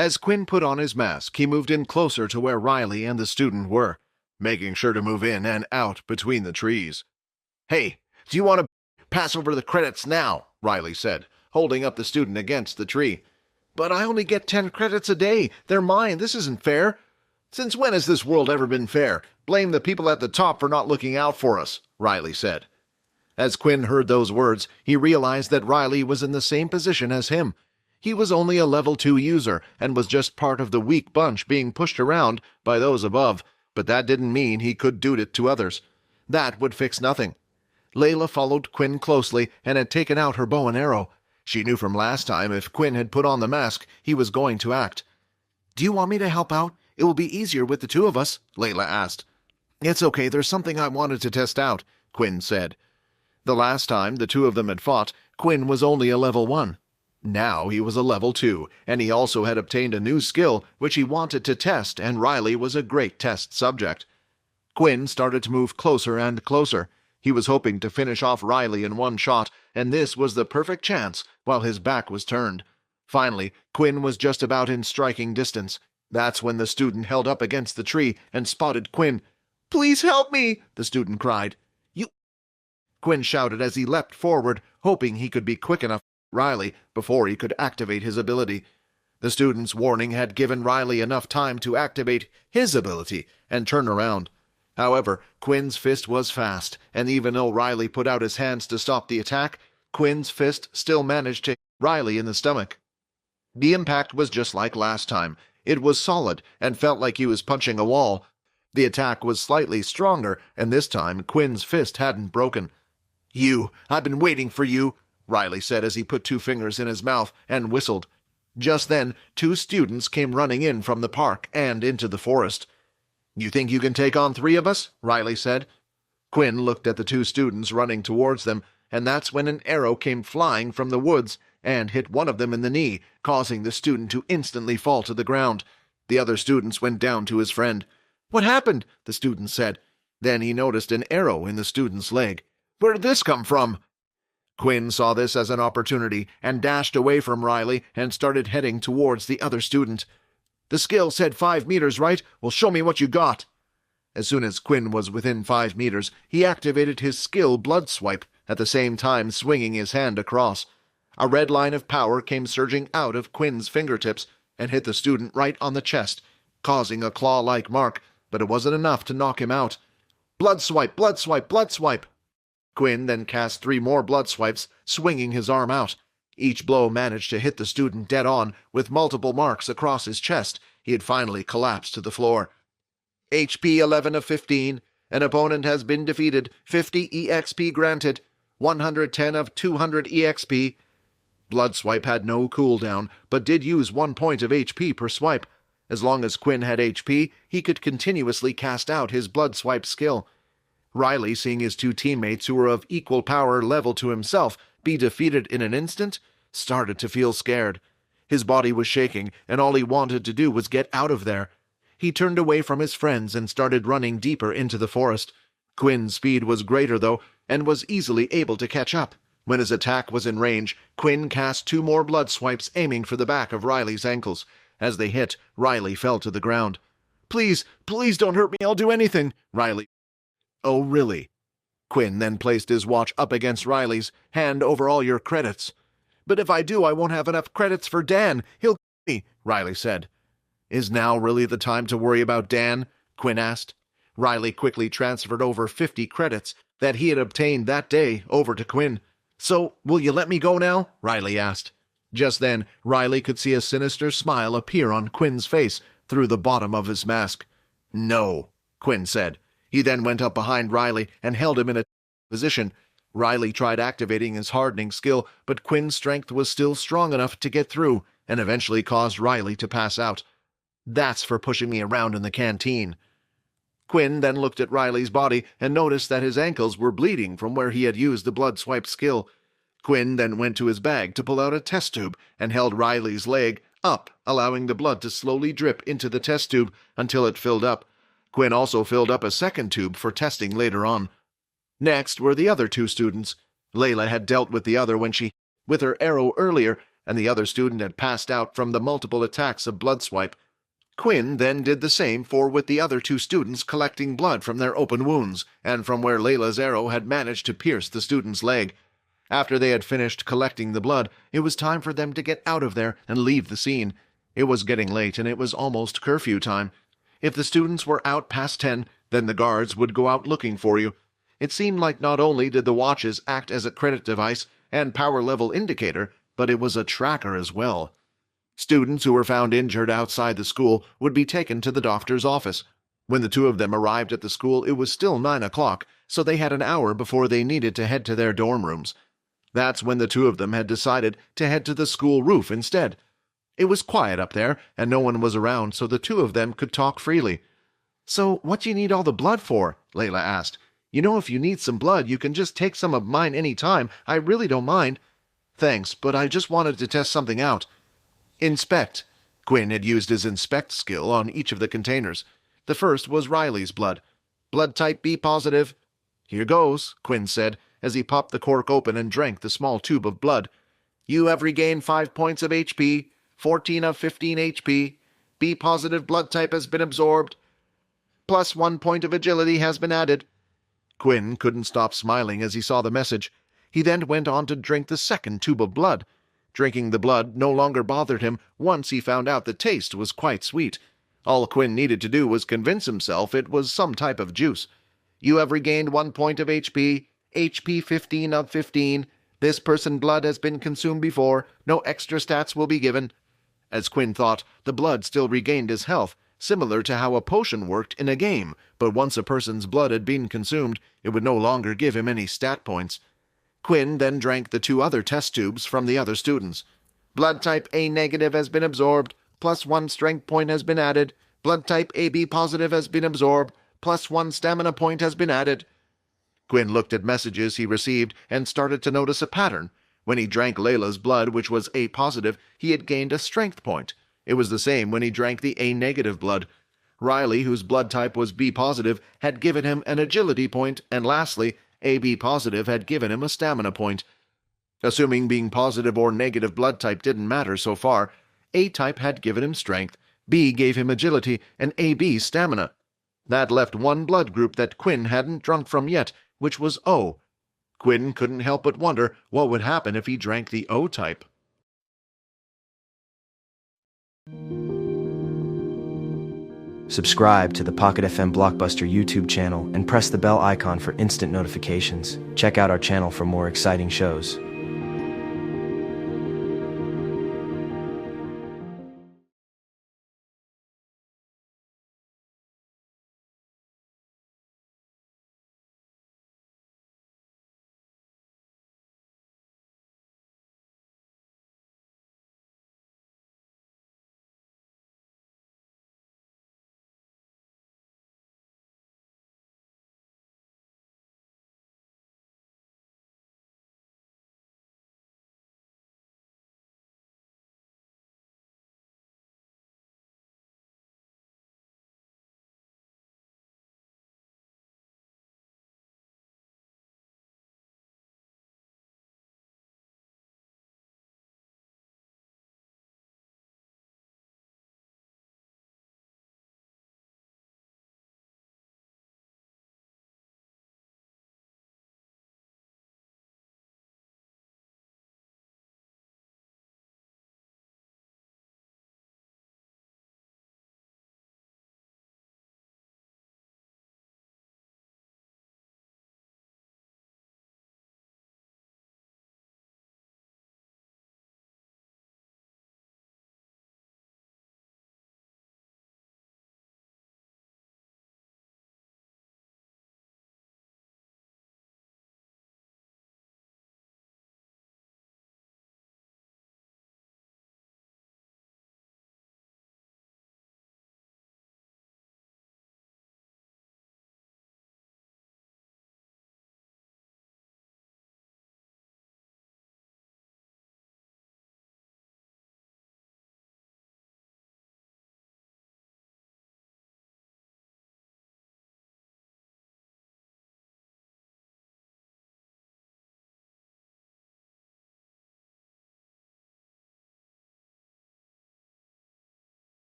As Quinn put on his mask, he moved in closer to where Rylee and the student were, making sure to move in and out between the trees. "Hey, do you want to pass over the credits now?" Rylee said, holding up the student against the tree. "But I only get 10 credits a day. They're mine. This isn't fair." "Since when has this world ever been fair? Blame the people at the top for not looking out for us," Rylee said. As Quinn heard those words, he realized that Rylee was in the same position as him. He was only a level 2 user and was just part of the weak bunch being pushed around by those above, but that didn't mean he could do it to others. That would fix nothing. Layla followed Quinn closely and had taken out her bow and arrow. She knew from last time if Quinn had put on the mask, he was going to act. "Do you want me to help out? It will be easier with the two of us," Layla asked. "It's okay, there's something I wanted to test out," Quinn said. The last time the two of them had fought, Quinn was only a level 1. Now he was a level 2, and he also had obtained a new skill which he wanted to test, and Rylee was a great test subject. Quinn started to move closer and closer. He was hoping to finish off Rylee in one shot, and this was the perfect chance while his back was turned. Finally, Quinn was just about in striking distance. That's when the student held up against the tree and spotted Quinn. "Please help me!" the student cried. "You—" Quinn shouted as he leapt forward, hoping he could be quick enough for Rylee before he could activate his ability. The student's warning had given Rylee enough time to activate his ability and turn around. However, Quinn's fist was fast, and even though Rylee put out his hands to stop the attack, Quinn's fist still managed to hit Rylee in the stomach. The impact was just like last time. It was solid and felt like he was punching a wall. The attack was slightly stronger, and this time Quinn's fist hadn't broken. I've been waiting for you," Rylee said as he put 2 fingers in his mouth and whistled. Just then, 2 students came running in from the park and into the forest. "You think you can take on 3 of us?" Rylee said. Quinn looked at the 2 students running towards them, and that's when an arrow came flying from the woods and hit one of them in the knee, causing the student to instantly fall to the ground. The other students went down to his friend. "What happened?" the student said. Then he noticed an arrow in the student's leg. "Where did this come from?" Quinn saw this as an opportunity and dashed away from Rylee and started heading towards the other student. "The skill said 5 meters, right? Well, show me what you got." As soon as Quinn was within 5 meters, he activated his skill Blood Swipe, at the same time swinging his hand across. A red line of power came surging out of Quinn's fingertips and hit the student right on the chest, causing a claw-like mark, but it wasn't enough to knock him out. "Blood Swipe, Blood Swipe, Blood Swipe!" Quinn then cast 3 more blood swipes, swinging his arm out. Each blow managed to hit the student dead on, with multiple marks across his chest. He had finally collapsed to the floor. "HP 11 of 15. An opponent has been defeated. 50 EXP granted. 110 of 200 EXP. Blood Swipe had no cooldown, but did use 1 point of HP per swipe. As long as Quinn had HP, he could continuously cast out his Blood Swipe skill. Rylee, seeing his 2 teammates who were of equal power level to himself be defeated in an instant, started to feel scared. His body was shaking, and all he wanted to do was get out of there. He turned away from his friends and started running deeper into the forest. Quinn's speed was greater, though, and was easily able to catch up. When his attack was in range, Quinn cast 2 more blood swipes aiming for the back of Rylee's ankles. As they hit, Rylee fell to the ground. Please don't hurt me, I'll do anything," Rylee. "Oh, really?" Quinn then placed his watch up against Rylee's. "Hand over all your credits." "But if I do, I won't have enough credits for Dan. He'll kill me," Rylee said. "Is now really the time to worry about Dan?" Quinn asked. Rylee quickly transferred over 50 credits that he had obtained that day over to Quinn. "So, will you let me go now?" Rylee asked. Just then, Rylee could see a sinister smile appear on Quinn's face through the bottom of his mask. "No," Quinn said. He then went up behind Rylee and held him in a position. Rylee tried activating his hardening skill, but Quinn's strength was still strong enough to get through, and eventually caused Rylee to pass out. "That's for pushing me around in the canteen." Quinn then looked at Rylee's body and noticed that his ankles were bleeding from where he had used the blood swipe skill. Quinn then went to his bag to pull out a test tube and held Rylee's leg up, allowing the blood to slowly drip into the test tube until it filled up. Quinn also filled up a second tube for testing later on. Next were the other 2 students. Layla had dealt with the other when she with her arrow earlier, and the other student had passed out from the multiple attacks of blood swipe. Quinn then did the same with the other two students, collecting blood from their open wounds, and from where Layla's arrow had managed to pierce the student's leg. After they had finished collecting the blood, it was time for them to get out of there and leave the scene. It was getting late, and it was almost curfew time. If the students were out past 10, then the guards would go out looking for you. It seemed like not only did the watches act as a credit device and power level indicator, but it was a tracker as well. Students who were found injured outside the school would be taken to the doctor's office. When the two of them arrived at the school, it was still 9 o'clock, so they had an hour before they needed to head to their dorm rooms. That's when the two of them had decided to head to the school roof instead. It was quiet up there, and no one was around, so the two of them could talk freely. "So what do you need all the blood for?" Layla asked. "You know, if you need some blood, you can just take some of mine any time. I really don't mind." "Thanks, but I just wanted to test something out." "Inspect." Quinn had used his inspect skill on each of the containers. The first was Rylee's blood. "Blood type B positive." "Here goes," Quinn said, as he popped the cork open and drank the small tube of blood. "You have regained 5 points of HP, 14 of 15 HP. B positive blood type has been absorbed. Plus 1 point of agility has been added." Quinn couldn't stop smiling as he saw the message. He then went on to drink the second tube of blood. Drinking the blood no longer bothered him once he found out the taste was quite sweet. All Quinn needed to do was convince himself it was some type of juice. "You have regained 1 point of HP, HP 15 of 15. This person's blood has been consumed before. No extra stats will be given." As Quinn thought, the blood still regained his health, similar to how a potion worked in a game, but once a person's blood had been consumed, it would no longer give him any stat points. Quinn then drank the 2 other test tubes from the other students. "Blood type A negative has been absorbed. Plus 1 strength point has been added. Blood type AB positive has been absorbed. Plus 1 stamina point has been added." Quinn looked at messages he received and started to notice a pattern. When he drank Layla's blood, which was A positive, he had gained a strength point. It was the same when he drank the A negative blood. Rylee, whose blood type was B positive, had given him an agility point, and lastly, AB positive had given him a stamina point. Assuming being positive or negative blood type didn't matter so far, A type had given him strength, B gave him agility, and AB stamina. That left one blood group that Quinn hadn't drunk from yet, which was O. Quinn couldn't help but wonder what would happen if he drank the O type. Subscribe to the Pocket FM Blockbuster YouTube channel and press the bell icon for instant notifications. Check out our channel for more exciting shows.